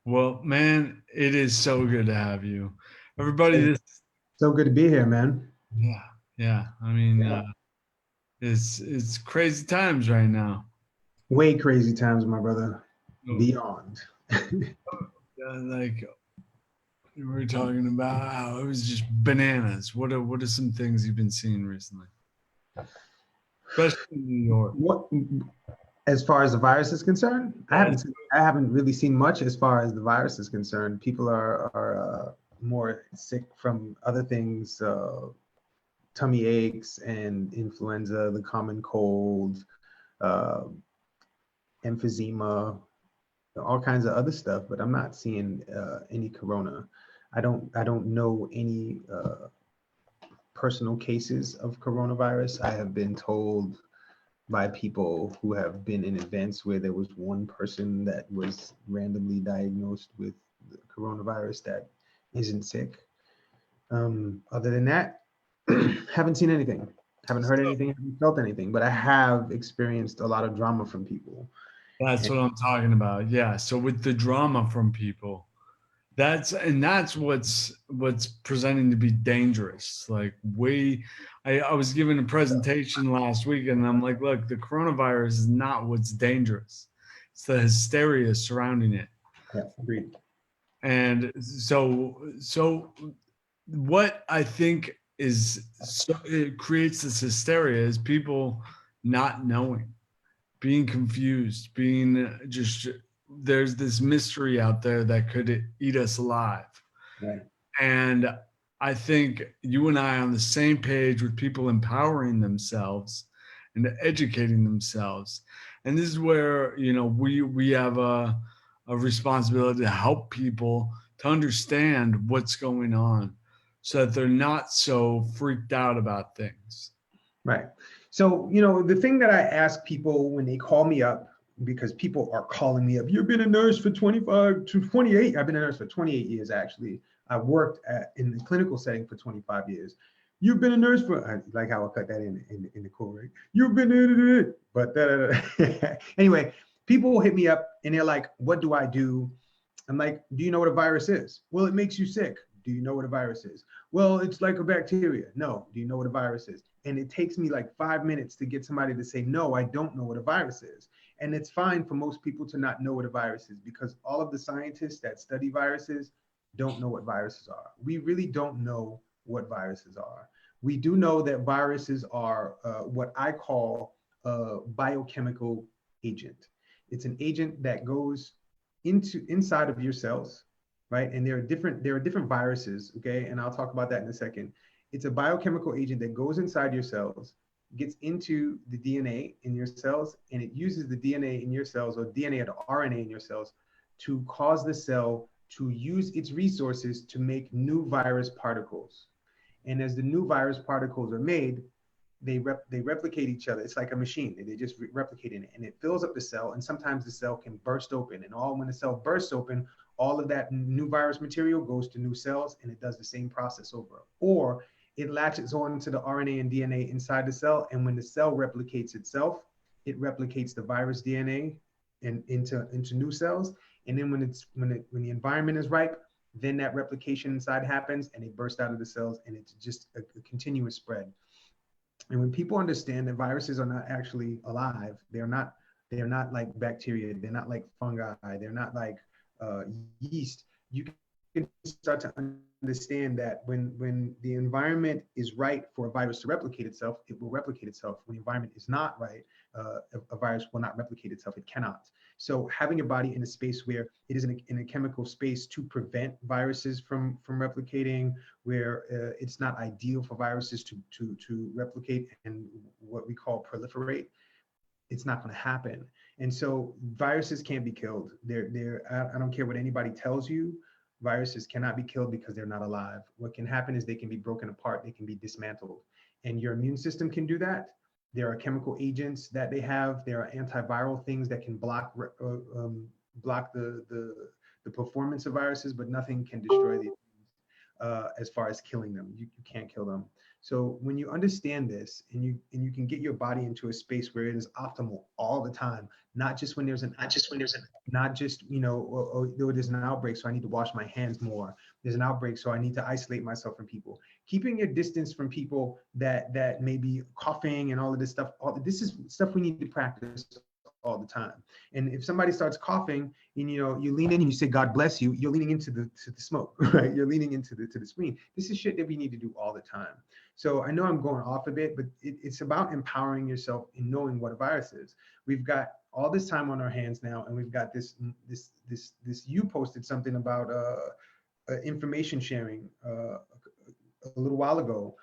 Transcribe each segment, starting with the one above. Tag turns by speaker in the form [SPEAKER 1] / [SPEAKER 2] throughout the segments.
[SPEAKER 1] Well, man, it is so good to have you. Everybody, this,
[SPEAKER 2] So good to be here, man.
[SPEAKER 1] yeah, yeah. I mean,
[SPEAKER 2] Yeah.
[SPEAKER 1] it's crazy times right now.
[SPEAKER 2] Way crazy times, my brother. Beyond.
[SPEAKER 1] Like we were talking about how it was just bananas. What are some things you've been seeing recently, especially in New York?
[SPEAKER 2] What, as far as the virus is concerned,
[SPEAKER 1] Yes.
[SPEAKER 2] I haven't really seen much as far as the virus is concerned. People are more sick from other things, tummy aches and influenza, the common cold, uh, emphysema, all kinds of other stuff. But I'm not seeing any corona. I don't know any personal cases of coronavirus. I have been told by people who have been in events where there was one person that was randomly diagnosed with the coronavirus that isn't sick. Other than that, haven't seen anything, haven't heard anything, haven't felt anything, but I have experienced a lot of drama from people.
[SPEAKER 1] That's
[SPEAKER 2] And
[SPEAKER 1] what I'm talking about. Yeah. So with the drama from people, that's what's presenting to be dangerous. Like I was giving a presentation last week and I'm like, look, the coronavirus is not what's dangerous. It's the hysteria surrounding it.
[SPEAKER 2] yeah, agreed.
[SPEAKER 1] And so what I think is so it creates this hysteria is people not knowing, being confused, being just there's this mystery out there that could eat us alive.
[SPEAKER 2] Right.
[SPEAKER 1] And I think you and I are on the same page with people empowering themselves and educating themselves. And this is where, we have a responsibility to help people to understand what's going on so that they're not so freaked out about things.
[SPEAKER 2] Right. So, the thing that I ask people when they call me up, because people are calling me up, you've been a nurse for 25 to 28. I've been a nurse for 28 years, actually. I worked in the clinical setting for 25 years. You've been a nurse for, I like how I cut that in the call, right? You've been in it, but anyway, people hit me up and they're like, what do I do? I'm like, do you know what a virus is? Well, it makes you sick. Do you know what a virus is? Well, it's like a bacteria. No. Do you know what a virus is? And it takes me like 5 minutes to get somebody to say, no, I don't know what a virus is. And it's fine for most people to not know what a virus is because all of the scientists that study viruses don't know what viruses are. We really don't know what viruses are. We do know that viruses are what I call a biochemical agent. It's an agent that goes inside of your cells, right? And there are different viruses, okay? And I'll talk about that in a second. It's a biochemical agent that goes inside your cells, gets into the DNA in your cells, and it uses the DNA in your cells or DNA or the RNA in your cells to cause the cell to use its resources to make new virus particles. And as the new virus particles are made, they replicate each other. It's like a machine. They just replicate in it, and it fills up the cell. And sometimes the cell can burst open, and all when the cell bursts open, all of that new virus material goes to new cells, and it does the same process over. Or it latches on to the RNA and DNA inside the cell, and when the cell replicates itself, it replicates the virus DNA and into new cells. And then when the environment is ripe, then that replication inside happens, and they burst out of the cells, and it's just a continuous spread. And when people understand that viruses are not actually alive, they're not like bacteria, they're not like fungi, they're not like yeast. You can start to understand that when the environment is right for a virus to replicate itself, it will replicate itself. When the environment is not right, a virus will not replicate itself. It cannot. So having your body in a space where it is in a chemical space to prevent viruses from replicating, where it's not ideal for viruses to replicate and what we call proliferate, it's not going to happen. And so viruses can't be killed. I don't care what anybody tells you. Viruses cannot be killed because they're not alive. What can happen is they can be broken apart. They can be dismantled. And your immune system can do that. There are chemical agents that they have. There are antiviral things that can block the performance of viruses, but nothing can destroy these. as far as killing them. You can't kill them. So when you understand this, and you can get your body into a space where it is optimal all the time, not just when there's an not just, there's an outbreak, so I need to wash my hands more. There's an outbreak, so I need to isolate myself from people. Keeping your distance from people that may be coughing and all of this stuff. This is stuff we need to practice all the time. And if somebody starts coughing and you lean in and you say God bless you, you're leaning into the smoke, right? You're leaning into the screen. This is shit that we need to do all the time. So I know I'm going off a bit, but it's about empowering yourself in knowing what a virus is. We've got all this time on our hands now, and we've got this. You posted something about information sharing a little while ago.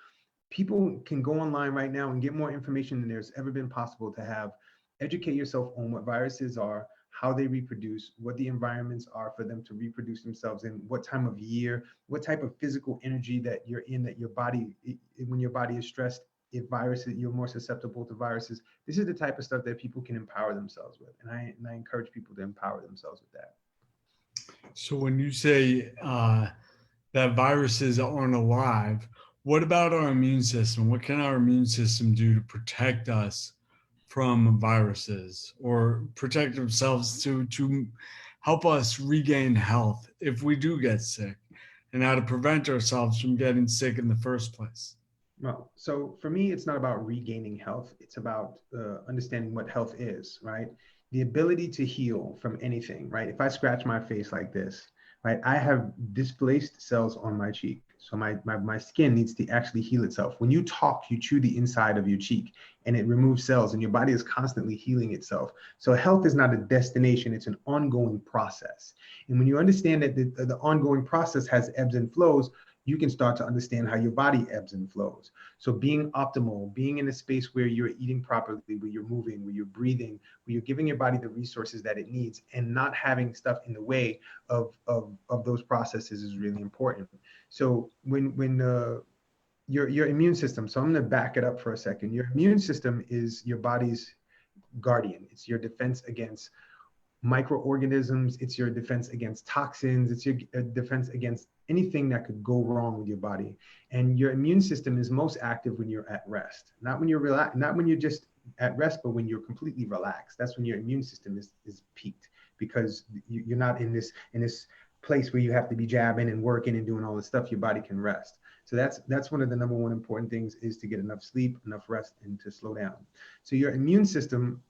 [SPEAKER 2] People can go online right now and get more information than there's ever been possible to have. Educate yourself on what viruses are, how they reproduce, what the environments are for them to reproduce themselves in, what time of year, what type of physical energy that you're in, that your body, when your body is stressed, if viruses, you're more susceptible to viruses. This is the type of stuff that people can empower themselves with. And I encourage people to empower themselves with that.
[SPEAKER 1] So when you say that viruses aren't alive, what about our immune system? What can our immune system do to protect us from viruses, or protect themselves to help us regain health if we do get sick, and how to prevent ourselves from getting sick in the first place?
[SPEAKER 2] Well, so for me, it's not about regaining health. It's about understanding what health is, right? The ability to heal from anything, right? If I scratch my face like this, right, I have displaced cells on my cheek. So my skin needs to actually heal itself. When you talk, you chew the inside of your cheek and it removes cells, and your body is constantly healing itself. So health is not a destination, it's an ongoing process. And when you understand that the ongoing process has ebbs and flows, you can start to understand how your body ebbs and flows. So being optimal, being in a space where you're eating properly, where you're moving, where you're breathing, where you're giving your body the resources that it needs, and not having stuff in the way of those processes is really important. So when your immune system, so I'm going to back it up for a second. Your immune system is your body's guardian. It's your defense against microorganisms. It's your defense against toxins. It's your defense against anything that could go wrong with your body. And your immune system is most active when you're at rest, not when you're relaxed, not when you're just at rest, but when you're completely relaxed. That's when your immune system is peaked, because you're not in this place where you have to be jabbing and working and doing all this stuff. Your body can rest. So that's one of the number one important things, is to get enough sleep, enough rest, and to slow down. So your immune system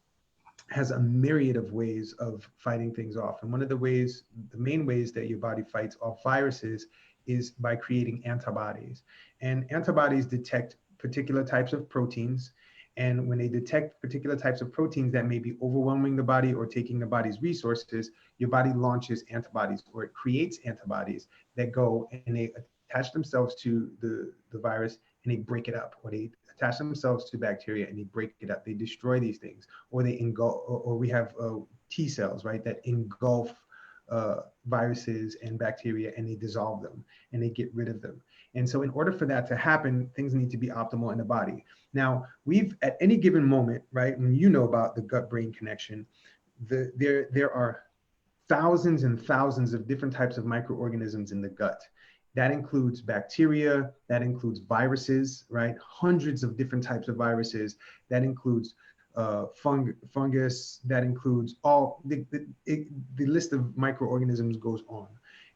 [SPEAKER 2] has a myriad of ways of fighting things off. And one of the main ways that your body fights off viruses is by creating antibodies. And antibodies detect particular types of proteins. And when they detect particular types of proteins that may be overwhelming the body or taking the body's resources, your body launches antibodies, or it creates antibodies that go and they attach themselves to the virus, and they break it up, or they attach themselves to bacteria and they break it up. They destroy these things, or they engulf, or we have T cells, right, that engulf viruses and bacteria, and they dissolve them and they get rid of them. And so in order for that to happen, things need to be optimal in the body. Now, we've, at any given moment, right, when you know about the gut-brain connection, there are thousands and thousands of different types of microorganisms in the gut. That includes bacteria, that includes viruses, right? Hundreds of different types of viruses. That includes fungus, that includes all, the list of microorganisms goes on.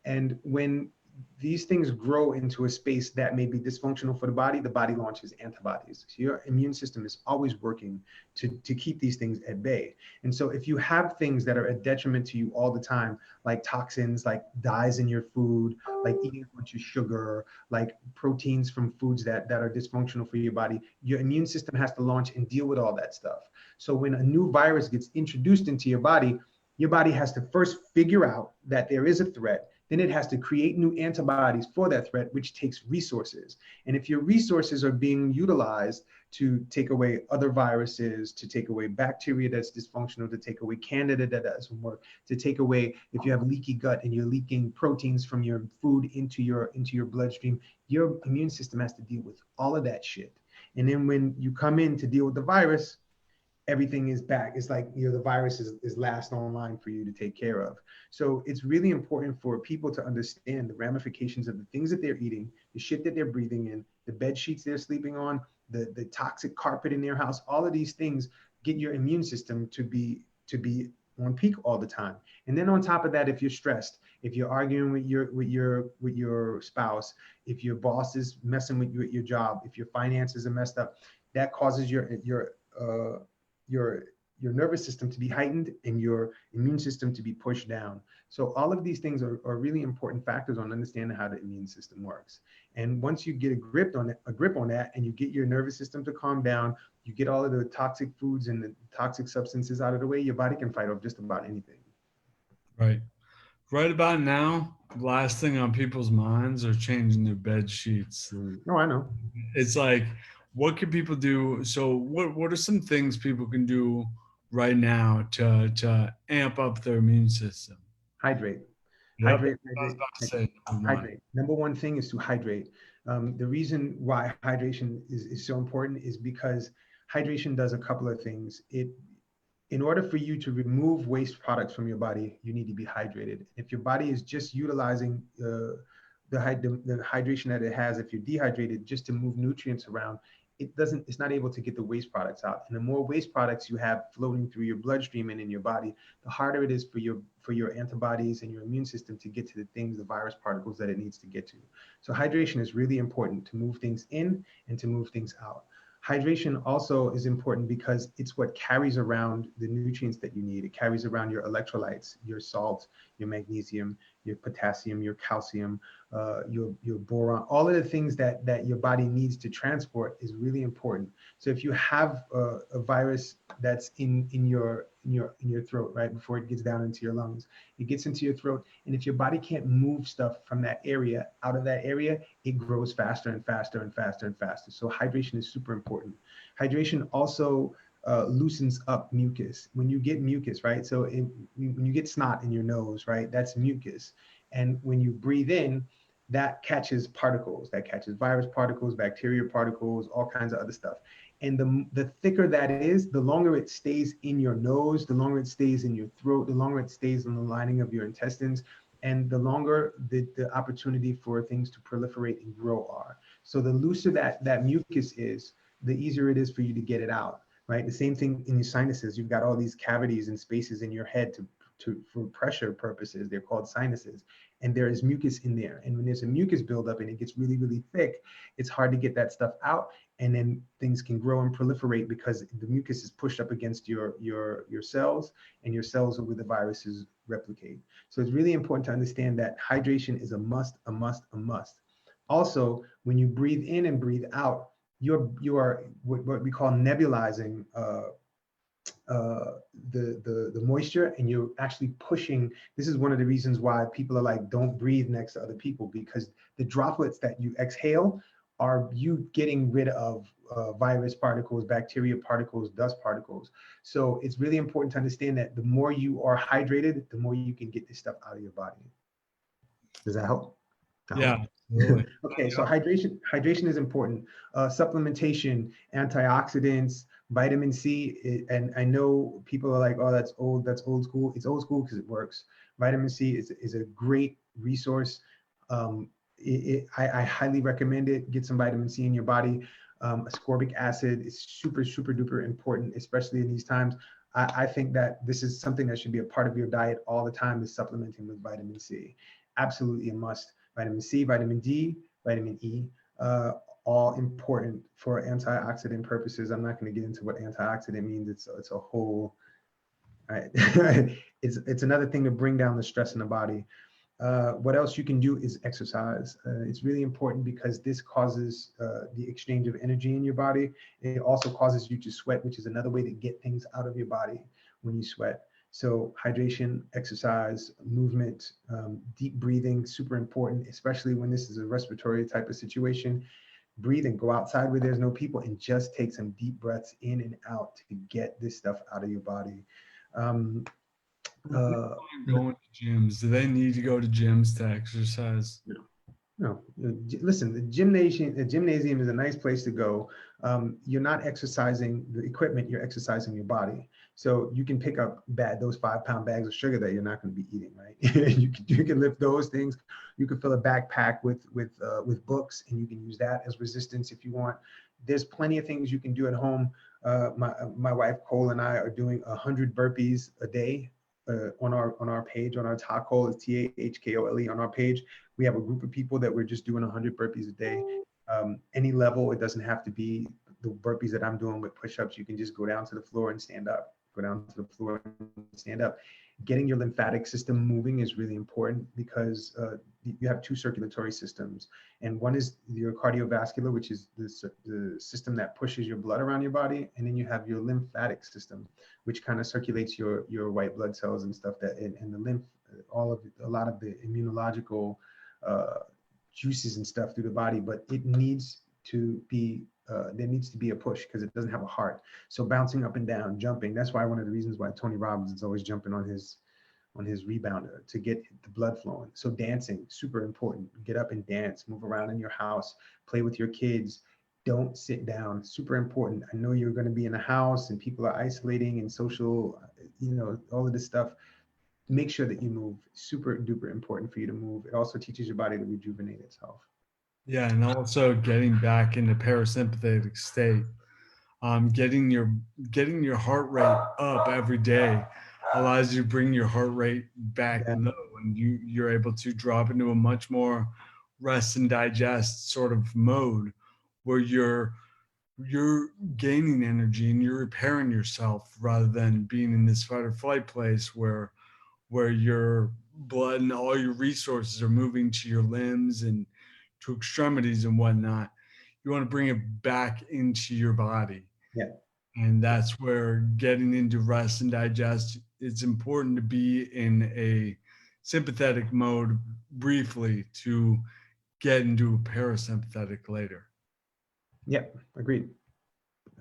[SPEAKER 2] And when these things grow into a space that may be dysfunctional for the body launches antibodies. So your immune system is always working to keep these things at bay. And so if you have things that are a detriment to you all the time, like toxins, like dyes in your food, like eating a bunch of sugar, like proteins from foods that are dysfunctional for your body, your immune system has to launch and deal with all that stuff. So when a new virus gets introduced into your body has to first figure out that there is a threat. Then it has to create new antibodies for that threat, which takes resources. And if your resources are being utilized to take away other viruses, to take away bacteria that's dysfunctional, to take away candida that doesn't work, to take away, if you have leaky gut and you're leaking proteins from your food into your bloodstream, your immune system has to deal with all of that shit. And then when you come in to deal with the virus, everything is back. It's like, the virus is last online for you to take care of. So it's really important for people to understand the ramifications of the things that they're eating, the shit that they're breathing in, the bed sheets they're sleeping on, the toxic carpet in their house. All of these things get your immune system to be on peak all the time. And then on top of that, if you're stressed, if you're arguing with your spouse, if your boss is messing with you at your job, if your finances are messed up, that causes your your nervous system to be heightened and your immune system to be pushed down. So all of these things are really important factors on understanding how the immune system works. And once you get a grip on that, and you get your nervous system to calm down, you get all of the toxic foods and the toxic substances out of the way, your body can fight off just about anything.
[SPEAKER 1] Right. Right about now, last thing on people's minds are changing their bed sheets.
[SPEAKER 2] No, I know.
[SPEAKER 1] It's like, what can people do? So what are some things people can do right now to amp up their immune system?
[SPEAKER 2] Hydrate.
[SPEAKER 1] Yep.
[SPEAKER 2] Hydrate,
[SPEAKER 1] I was
[SPEAKER 2] hydrate,
[SPEAKER 1] about to say number one.
[SPEAKER 2] hydrate. Number one thing is to hydrate. The reason why hydration is so important is because hydration does a couple of things. In order for you to remove waste products from your body, you need to be hydrated. If your body is just utilizing the hydration that it has, if you're dehydrated, just to move nutrients around, it's not able to get the waste products out. And the more waste products you have floating through your bloodstream and in your body, the harder it is for your antibodies and your immune system to get to the things, the virus particles that it needs to get to. So hydration is really important to move things in and to move things out. Hydration also is important because it's what carries around the nutrients that you need. It carries around your electrolytes, your salt, your magnesium, your potassium, your calcium, your boron. All of the things that your body needs to transport is really important. So if you have a virus that's in your throat, right, before it gets down into your lungs, it gets into your throat, and if your body can't move stuff from that area out of that area, it grows faster and faster and faster and faster. So hydration is super important. Hydration also loosens up mucus. When you get mucus, right? So when you get snot in your nose, right, that's mucus. And when you breathe in, that catches particles, that catches virus particles, bacteria particles, all kinds of other stuff. And the thicker that is, the longer it stays in your nose, the longer it stays in your throat, the longer it stays in the lining of your intestines, and the longer the opportunity for things to proliferate and grow are. So the looser that mucus is, the easier it is for you to get it out, right? The same thing in your sinuses. You've got all these cavities and spaces in your head for pressure purposes. They're called sinuses. And there is mucus in there. And when there's a mucus buildup and it gets really, really thick, it's hard to get that stuff out. And then things can grow and proliferate because the mucus is pushed up against your cells, and your cells are where the viruses replicate. So it's really important to understand that hydration is a must, a must, a must. Also, when you breathe in and breathe out, you are what we call nebulizing the moisture, and you're actually pushing. This is one of the reasons why people are like, don't breathe next to other people, because the droplets that you exhale are you getting rid of virus particles, bacteria particles, dust particles. So it's really important to understand that the more you are hydrated, the more you can get this stuff out of your body. Does that help?
[SPEAKER 1] Yeah, absolutely.
[SPEAKER 2] Okay, so hydration is important. Supplementation, antioxidants, vitamin C, and I know people are like, oh, that's old school. It's old school because it works. Vitamin C is a great resource. I highly recommend it. Get some vitamin C in your body. Ascorbic acid is super, super duper important, especially in these times. I think that this is something that should be a part of your diet all the time, is supplementing with vitamin C. Absolutely a must. Vitamin C, vitamin D, vitamin E, all important for antioxidant purposes. I'm not going to get into what antioxidant means. It's a whole, right? It's another thing to bring down the stress in the body. What else you can do is exercise. It's really important because this causes the exchange of energy in your body. It also causes you to sweat, which is another way to get things out of your body when you sweat. So hydration, exercise, movement, deep breathing, super important, especially when this is a respiratory type of situation. Breathe and go outside where there's no people and just take some deep breaths in and out to get this stuff out of your body.
[SPEAKER 1] Going to gyms, do they need to go to gyms to exercise?
[SPEAKER 2] No, listen, the gymnasium is a nice place to go. you're not exercising the equipment, you're exercising your body. So you can pick up those 5-pound bags of sugar that you're not going to be eating, right? You can lift those things. You can fill a backpack with books, and you can use that as resistance if you want. There's plenty of things you can do at home. My wife Cole and I are doing 100 burpees a day on our page, on our Tah Cole, it's TAHKOLE on our page. We have a group of people that we're just doing 100 burpees a day. Any level, it doesn't have to be the burpees that I'm doing with push-ups. You can just go down to the floor and stand up. Go down to the floor and stand up. Getting your lymphatic system moving is really important because you have two circulatory systems, and one is your cardiovascular, which is the system that pushes your blood around your body, and then you have your lymphatic system, which kind of circulates your white blood cells and stuff and the lymph, a lot of the immunological juices and stuff through the body, but it needs to be there needs to be a push because it doesn't have a heart. So bouncing up and down, jumping. That's why one of the reasons why Tony Robbins is always jumping on his rebounder to get the blood flowing. So dancing, super important. Get up and dance, move around in your house, play with your kids. Don't sit down. Super important. I know you're going to be in a house and people are isolating and social, all of this stuff. Make sure that you move. Super duper important for you to move. It also teaches your body to rejuvenate itself.
[SPEAKER 1] Yeah, and also getting back into parasympathetic state. Getting your heart rate up every day allows you to bring your heart rate back
[SPEAKER 2] Yeah,
[SPEAKER 1] low, and you're able to drop into a much more rest and digest sort of mode where you're gaining energy and you're repairing yourself rather than being in this fight or flight place where your blood and all your resources are moving to your limbs and to extremities and whatnot. You want to bring it back into your body.
[SPEAKER 2] yeah.
[SPEAKER 1] And that's where getting into rest and digest, it's important to be in a sympathetic mode briefly to get into a parasympathetic later.
[SPEAKER 2] Yep, agreed.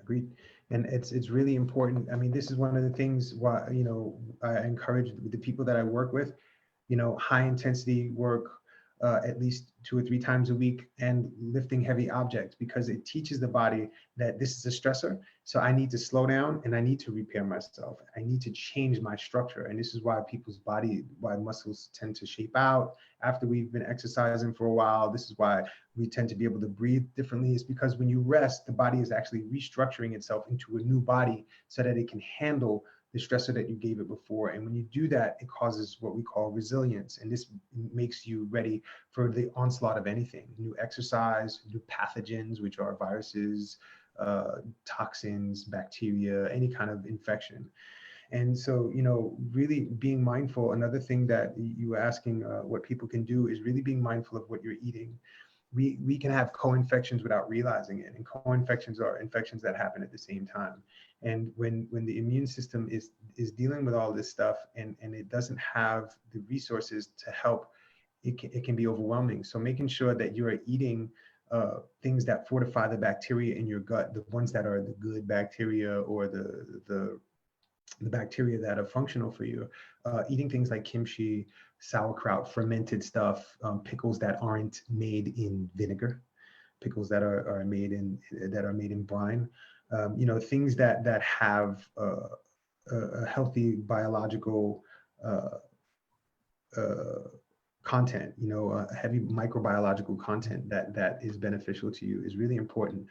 [SPEAKER 2] Agreed. And it's really important. I mean, this is one of the things why, I encourage the people that I work with, high intensity work, at least 2 or 3 times a week, and lifting heavy objects, because it teaches the body that this is a stressor. So I need to slow down and I need to repair myself. I need to change my structure. And this is why why muscles tend to shape out after we've been exercising for a while. This is why we tend to be able to breathe differently. It's because when you rest, the body is actually restructuring itself into a new body so that it can handle the stressor that you gave it before. And when you do that, it causes what we call resilience. And this makes you ready for the onslaught of anything: new exercise, new pathogens, which are viruses, toxins, bacteria, any kind of infection. And so, really being mindful. Another thing that you were asking what people can do is really being mindful of what you're eating. We can have co-infections without realizing it, and co-infections are infections that happen at the same time. And when the immune system is dealing with all this stuff and it doesn't have the resources to help, it can be overwhelming. So making sure that you are eating things that fortify the bacteria in your gut, the ones that are the good bacteria, or the bacteria that are functional for you. Eating things like kimchi, sauerkraut, fermented stuff, pickles that aren't made in vinegar, pickles that are made in brine. Things that have a healthy biological content, heavy microbiological content that is beneficial to you is really important.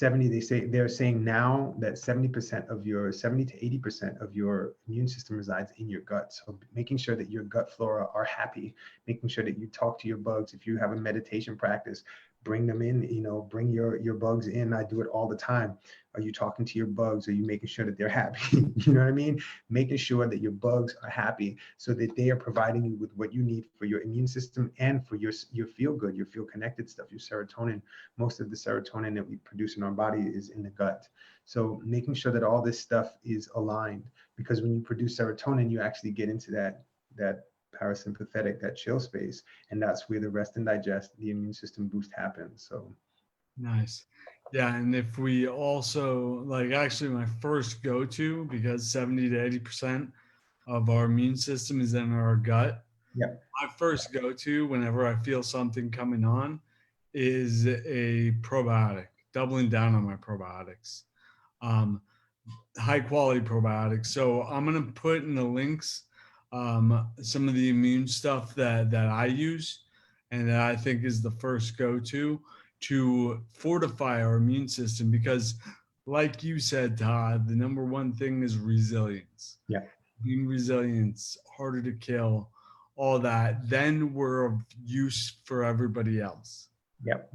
[SPEAKER 2] They're saying now that 70 to 80% of your immune system resides in your gut. So making sure that your gut flora are happy, making sure that you talk to your bugs. If you have a meditation practice, bring them in, bring your bugs in. I do it all the time. Are you talking to your bugs? Are you making sure that they're happy? You know what I mean? Making sure that your bugs are happy so that they are providing you with what you need for your immune system and for your feel good, your feel connected stuff, your serotonin. Most of the serotonin that we produce in our body is in the gut. So making sure that all this stuff is aligned, because when you produce serotonin, you actually get into that parasympathetic, that chill space, and that's where the rest and digest, the immune system boost happens. So
[SPEAKER 1] Nice. Yeah, and if we also actually my first go-to, because 70 to 80% of our immune system is in our gut,
[SPEAKER 2] yeah,
[SPEAKER 1] my first go-to whenever I feel something coming on is a probiotic. doubling down on my probiotics. Um, High quality probiotics. So I'm gonna put in the links some of the immune stuff that I use and that I think is the first to fortify our immune system because, like you said, Todd, the number one thing is resilience.
[SPEAKER 2] Yeah.
[SPEAKER 1] Being resilience, harder to kill, all that. Then we're of use for everybody else.
[SPEAKER 2] Yep.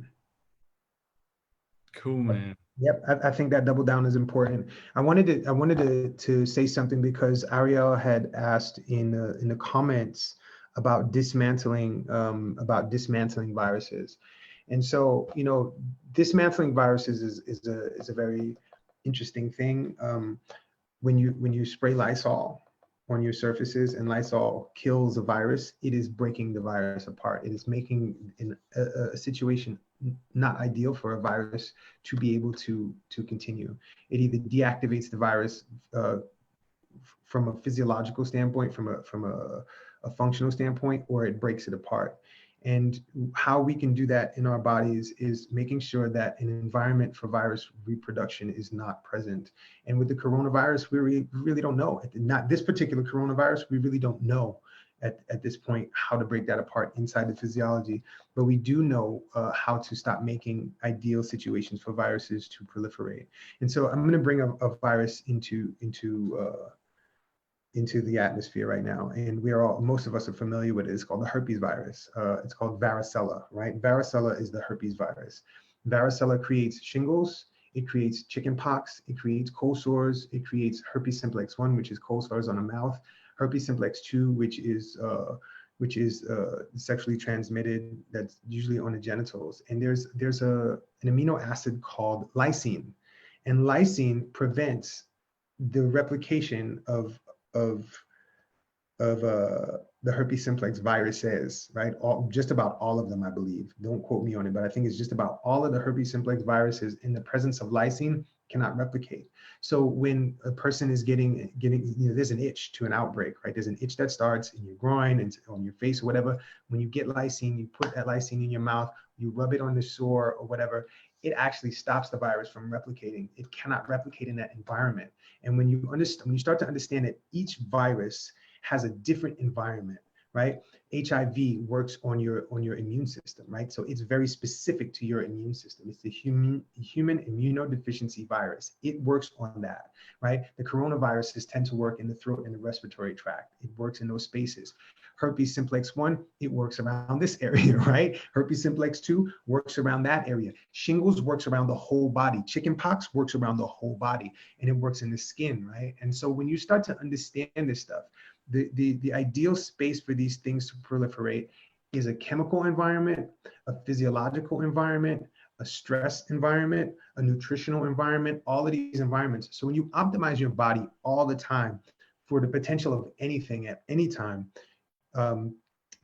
[SPEAKER 1] Cool, man.
[SPEAKER 2] Yep, I think that double down is important. I wanted to say something because Ariel had asked in the comments about dismantling viruses, and so dismantling viruses is a very interesting thing. When you spray Lysol on your surfaces and Lysol kills a virus, it is breaking the virus apart. It is making a situation not ideal for a virus to be able to continue. It either deactivates the virus from a physiological standpoint, from a functional standpoint, or it breaks it apart. And how we can do that in our bodies is making sure that an environment for virus reproduction is not present. And with the coronavirus, we really don't know. Not this particular coronavirus, we really don't know at this point how to break that apart inside the physiology. But we do know how to stop making ideal situations for viruses to proliferate. And so I'm going to bring a virus into the atmosphere right now, and most of us are familiar with it. It's called the herpes virus. It's called varicella, right? Varicella is the herpes virus. Varicella creates shingles, it creates chickenpox, it creates cold sores, it creates herpes simplex 1, which is cold sores on the mouth, herpes simplex 2, which is sexually transmitted, that's usually on the genitals. And there's an amino acid called lysine, and lysine prevents the replication of the herpes simplex viruses, right? Just about all of them, I believe. Don't quote me on it, but I think it's just about all of the herpes simplex viruses in the presence of lysine cannot replicate. So when a person is getting, there's an itch to an outbreak, right? There's an itch that starts in your groin and on your face or whatever. When you get lysine, you put that lysine in your mouth, you rub it on the sore or whatever, it actually stops the virus from replicating. It cannot replicate in that environment. And when you start to understand that each virus has a different environment, right? HIV works on your immune system, right? So it's very specific to your immune system. It's the human immunodeficiency virus. It works on that, right? The coronaviruses tend to work in the throat and the respiratory tract. It works in those spaces. Herpes simplex 1, it works around this area, right? Herpes simplex 2 works around that area. Shingles works around the whole body. Chickenpox works around the whole body, and it works in the skin, right? And so when you start to understand this stuff, the ideal space for these things to proliferate is a chemical environment, a physiological environment, a stress environment, a nutritional environment, all of these environments. So when you optimize your body all the time for the potential of anything at any time,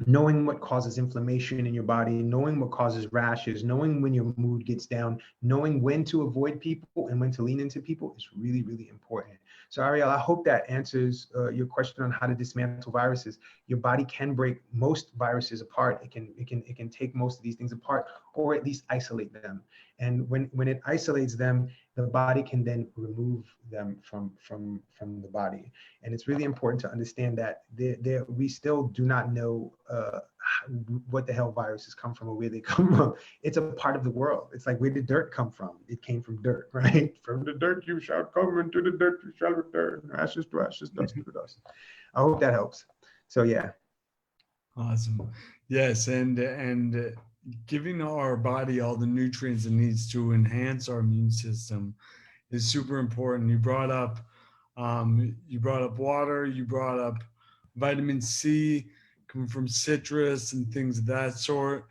[SPEAKER 2] knowing what causes inflammation in your body, knowing what causes rashes, knowing when your mood gets down, knowing when to avoid people and when to lean into people is really, really important. So Ariel, I hope that answers your question on how to dismantle viruses. Your body can break most viruses apart. It can take most of these things apart, or at least isolate them. And when it isolates them, the body can then remove them from the body. And it's really important to understand that we still do not know what the hell viruses come from or where they come from. It's a part of the world. It's like, where did dirt come from? It came from dirt, right? From the dirt you shall come, and to the dirt you shall return. Ashes to ashes, dust to dust. I hope that helps. So yeah.
[SPEAKER 1] Awesome. Yes, and giving our body all the nutrients it needs to enhance our immune system is super important. You brought up water. You brought up vitamin C coming from citrus and things of that sort.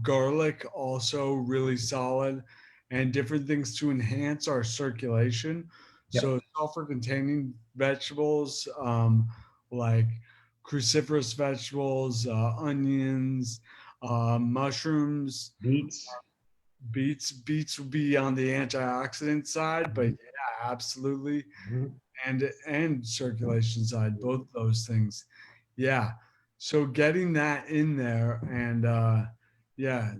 [SPEAKER 1] Garlic also really solid, and different things to enhance our circulation.
[SPEAKER 2] Yep.
[SPEAKER 1] So sulfur-containing vegetables like cruciferous vegetables, onions, mushrooms,
[SPEAKER 2] Beets.
[SPEAKER 1] beets would be on the antioxidant side, but yeah, absolutely.
[SPEAKER 2] Mm-hmm.
[SPEAKER 1] And circulation side, both those things. Yeah. So getting that in there and yeah,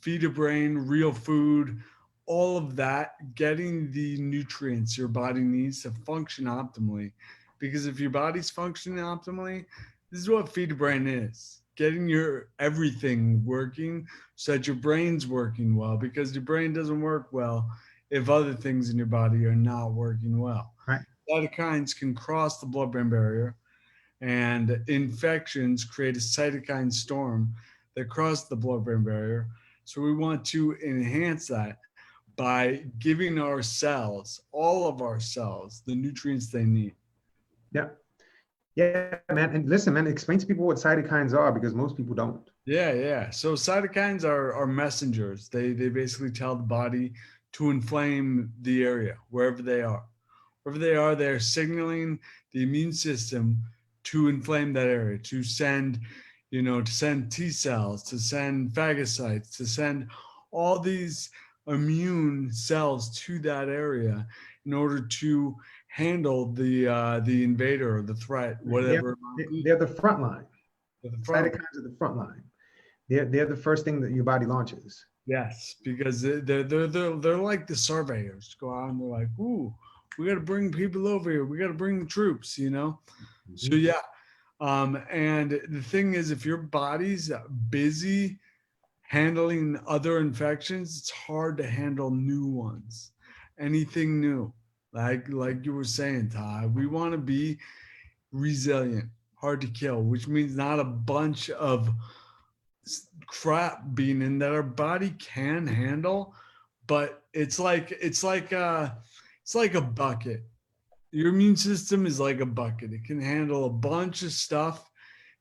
[SPEAKER 1] feed a brain, real food, all of that, getting the nutrients your body needs to function optimally. Because if your body's functioning optimally, this is what feed the brain is. Getting your everything working so that your brain's working well, because your brain doesn't work well if other things in your body are not working well.
[SPEAKER 2] Right.
[SPEAKER 1] Cytokines can cross the blood brain barrier, and infections create a cytokine storm that cross the blood brain barrier. So we want to enhance that by giving our cells, all of our cells, the nutrients they need.
[SPEAKER 2] Yeah. Yeah, man. And listen, man, explain to people what cytokines are because most people don't.
[SPEAKER 1] Yeah, yeah. So cytokines are messengers. They basically tell the body to inflame the area wherever they are. Wherever they are, they're signaling the immune system to inflame that area, to send, to send T cells, to send phagocytes, to send all these immune cells to that area in order to handle the invader or the threat,
[SPEAKER 2] They're,
[SPEAKER 1] whatever it might be.
[SPEAKER 2] they're the front line.
[SPEAKER 1] At the front.
[SPEAKER 2] Cytokines are the front line. They're the first thing that your body launches.
[SPEAKER 1] Yes, because they're like the surveyors. Go out and they're like, "Ooh, we got to bring people over here. We got to bring the troops." So
[SPEAKER 2] Mhm.
[SPEAKER 1] yeah, and the thing is, if your body's busy handling other infections, it's hard to handle new ones. Anything new, like you were saying, Ty, we want to be resilient, hard to kill, which means not a bunch of crap being in that our body can handle, but it's like a bucket. Your immune system is like a bucket. It can handle a bunch of stuff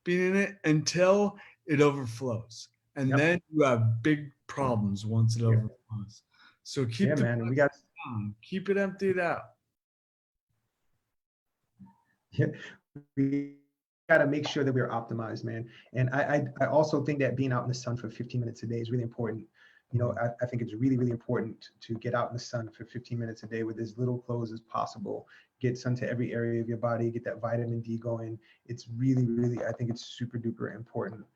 [SPEAKER 1] being in it until it overflows. And
[SPEAKER 2] Yep.
[SPEAKER 1] then you have big problems once it
[SPEAKER 2] Yeah.
[SPEAKER 1] overflows. So
[SPEAKER 2] Yeah,
[SPEAKER 1] keep the
[SPEAKER 2] man. And we got
[SPEAKER 1] down, keep it emptied out.
[SPEAKER 2] yeah, we got to make sure that we're optimized, man. And I also think that being out in the sun for 15 minutes a day is really important. I think it's really, really important to get out in the sun for 15 minutes a day with as little clothes as possible. Get sun to every area of your body, get that vitamin D going. It's really, really, I think it's super duper important.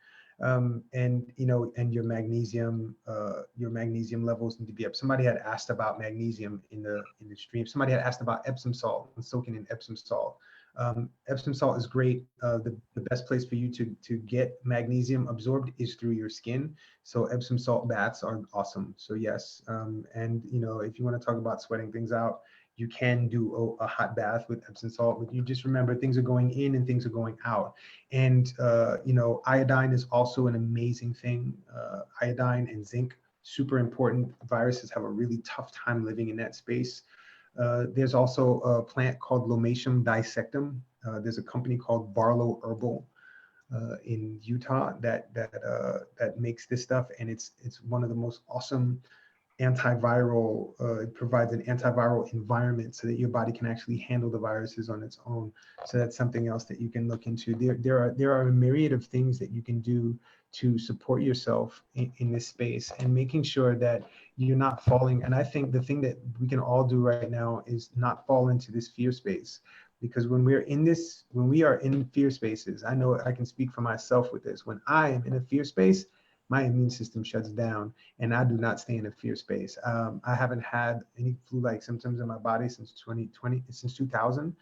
[SPEAKER 2] And your magnesium levels need to be up. Somebody had asked about magnesium in the stream. Somebody had asked about Epsom salt and soaking in Epsom salt. Epsom salt is great. The best place for you to get magnesium absorbed is through your skin. So Epsom salt baths are awesome. So yes, and if you want to talk about sweating things out, you can do a hot bath with Epsom salt. But you just remember things are going in and things are going out. And iodine is also an amazing thing. Iodine and zinc, super important. Viruses have a really tough time living in that space. There's also a plant called Lomatium dissectum. There's a company called Barlow Herbal in Utah that makes this stuff, and it's one of the most awesome antiviral. It provides an antiviral environment so that your body can actually handle the viruses on its own. So that's something else that you can look into. There are a myriad of things that you can do to support yourself in this space, and making sure that you're not falling. And I think the thing that we can all do right now is not fall into this fear space. Because when we are in fear spaces, I know I can speak for myself with this. When I am in a fear space, my immune system shuts down, and I do not stay in a fear space. I haven't had any flu-like symptoms in my body since 2000.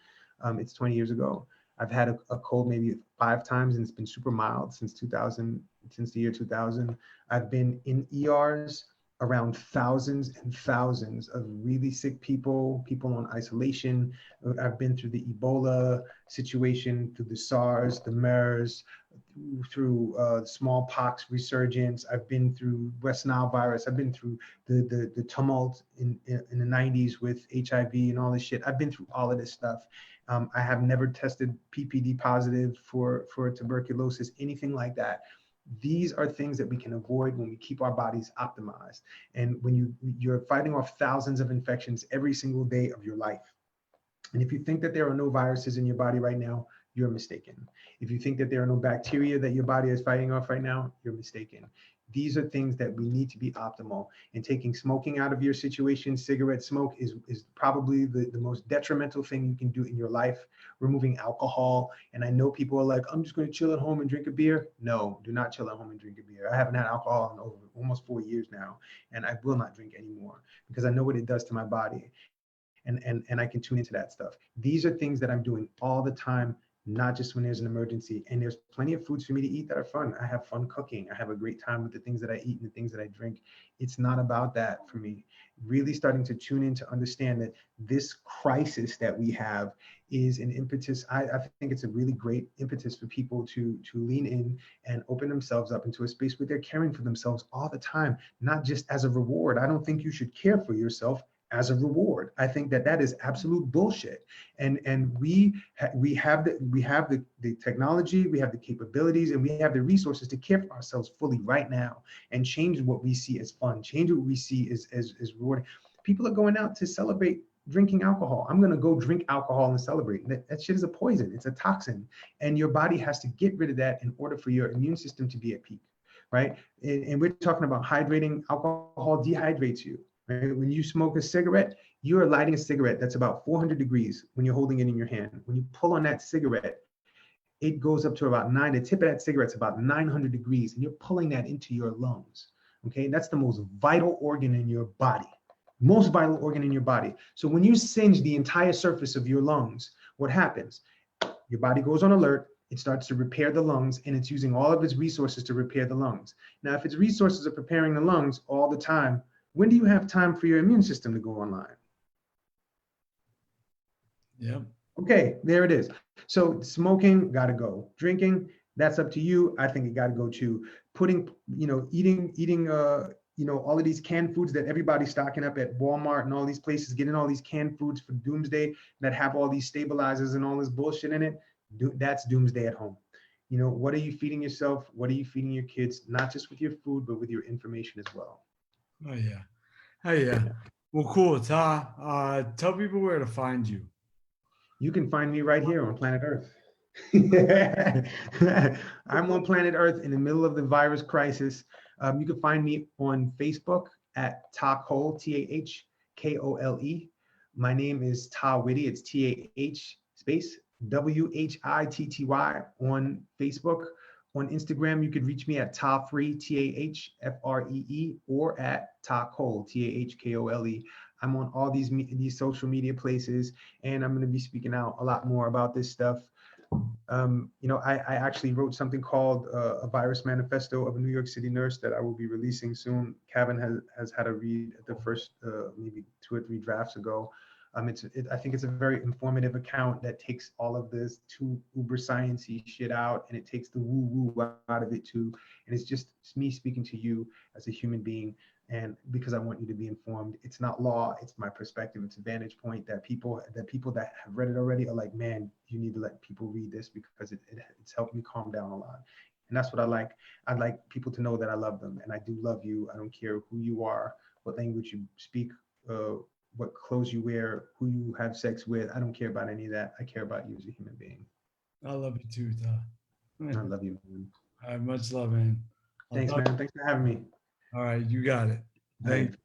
[SPEAKER 2] It's 20 years ago. I've had a cold maybe 5 times, and it's been super mild since 2000, since the year 2000. I've been in ERs around thousands and thousands of really sick people on isolation. I've been through the Ebola situation, through the SARS, the MERS, through smallpox resurgence. I've been through West Nile virus. I've been through the tumult in the 90s with HIV and all this shit. I've been through all of this stuff. I have never tested PPD positive for tuberculosis, anything like that. These are things that we can avoid when we keep our bodies optimized. And when you're fighting off thousands of infections every single day of your life. And if you think that there are no viruses in your body right now, you're mistaken. If you think that there are no bacteria that your body is fighting off right now, you're mistaken. These are things that we need to be optimal. And taking smoking out of your situation, cigarette smoke is probably the most detrimental thing you can do in your life. Removing alcohol. And I know people are like, I'm just going to chill at home and drink a beer. No, do not chill at home and drink a beer. I haven't had alcohol in over almost 4 years now, and I will not drink anymore because I know what it does to my body. And I can tune into that stuff. These are things that I'm doing all the time, not just when there's an emergency. And there's plenty of foods for me to eat that are fun. I have fun cooking. I have a great time with the things that I eat and the things that I drink. It's not about that for me. Really starting to tune in to understand that this crisis that we have is an impetus. I think it's a really great impetus for people to lean in and open themselves up into a space where they're caring for themselves all the time, not just as a reward. I don't think you should care for yourself as a reward. I think that that is absolute bullshit. And we have the technology, we have the capabilities, and we have the resources to care for ourselves fully right now and change what we see as fun, change what we see as rewarding. People are going out to celebrate drinking alcohol. I'm going to go drink alcohol and celebrate. That shit is a poison. It's a toxin, and your body has to get rid of that in order for your immune system to be at peak, right? And we're talking about hydrating. Alcohol dehydrates you. Right? When you smoke a cigarette, you are lighting a cigarette that's about 400 degrees when you're holding it in your hand. When you pull on that cigarette, it goes up to about the tip of that cigarette's about 900 degrees, and you're pulling that into your lungs. Okay, and that's the most vital organ in your body, most vital organ in your body. So when you singe the entire surface of your lungs, what happens? Your body goes on alert. It starts to repair the lungs, and it's using all of its resources to repair the lungs. Now, if its resources are preparing the lungs all the time, when do you have time for your immune system to go online?
[SPEAKER 1] Yep.
[SPEAKER 2] Okay, there it is. So smoking, gotta go. Drinking, that's up to you. I think it gotta go too. Putting, eating, all of these canned foods that everybody's stocking up at Walmart and all these places, getting all these canned foods for doomsday that have all these stabilizers and all this bullshit in it. That's doomsday at home. What are you feeding yourself? What are you feeding your kids? Not just with your food, but with your information as well.
[SPEAKER 1] Oh yeah. Oh yeah. Well, cool. Tah, tell people where to find you.
[SPEAKER 2] You can find me right here on planet Earth. I'm on planet Earth in the middle of the virus crisis. You can find me on Facebook at Tah Cole, Tahkole. My name is Tah Whitty. It's TAH space WHITTY on Facebook. On Instagram, you could reach me at Tahfree, TAHFREE, or at Tah Cole, TAHKOLE. I'm on all these social media places, and I'm going to be speaking out a lot more about this stuff. I actually wrote something called a virus manifesto of a New York City nurse that I will be releasing soon. Kevin has had a read at the first maybe 2 or 3 drafts ago. I think it's a very informative account that takes all of this too uber sciencey shit out, and it takes the woo woo out of it too. And it's me speaking to you as a human being, and because I want you to be informed. It's not law, it's my perspective, it's a vantage point that people that have read it already are like, man, you need to let people read this because it's helped me calm down a lot. And that's what I like. I'd like people to know that I love them, and I do love you. I don't care who you are, what language you speak, what clothes you wear, who you have sex with. I don't care about any of that. I care about you as a human being.
[SPEAKER 1] I love you too, Tah.
[SPEAKER 2] I love you, man.
[SPEAKER 1] All right, much love, man. I'll
[SPEAKER 2] Thanks,
[SPEAKER 1] talk.
[SPEAKER 2] man. Thanks for having me.
[SPEAKER 1] All right, you got it.
[SPEAKER 2] All right.
[SPEAKER 1] Thank you.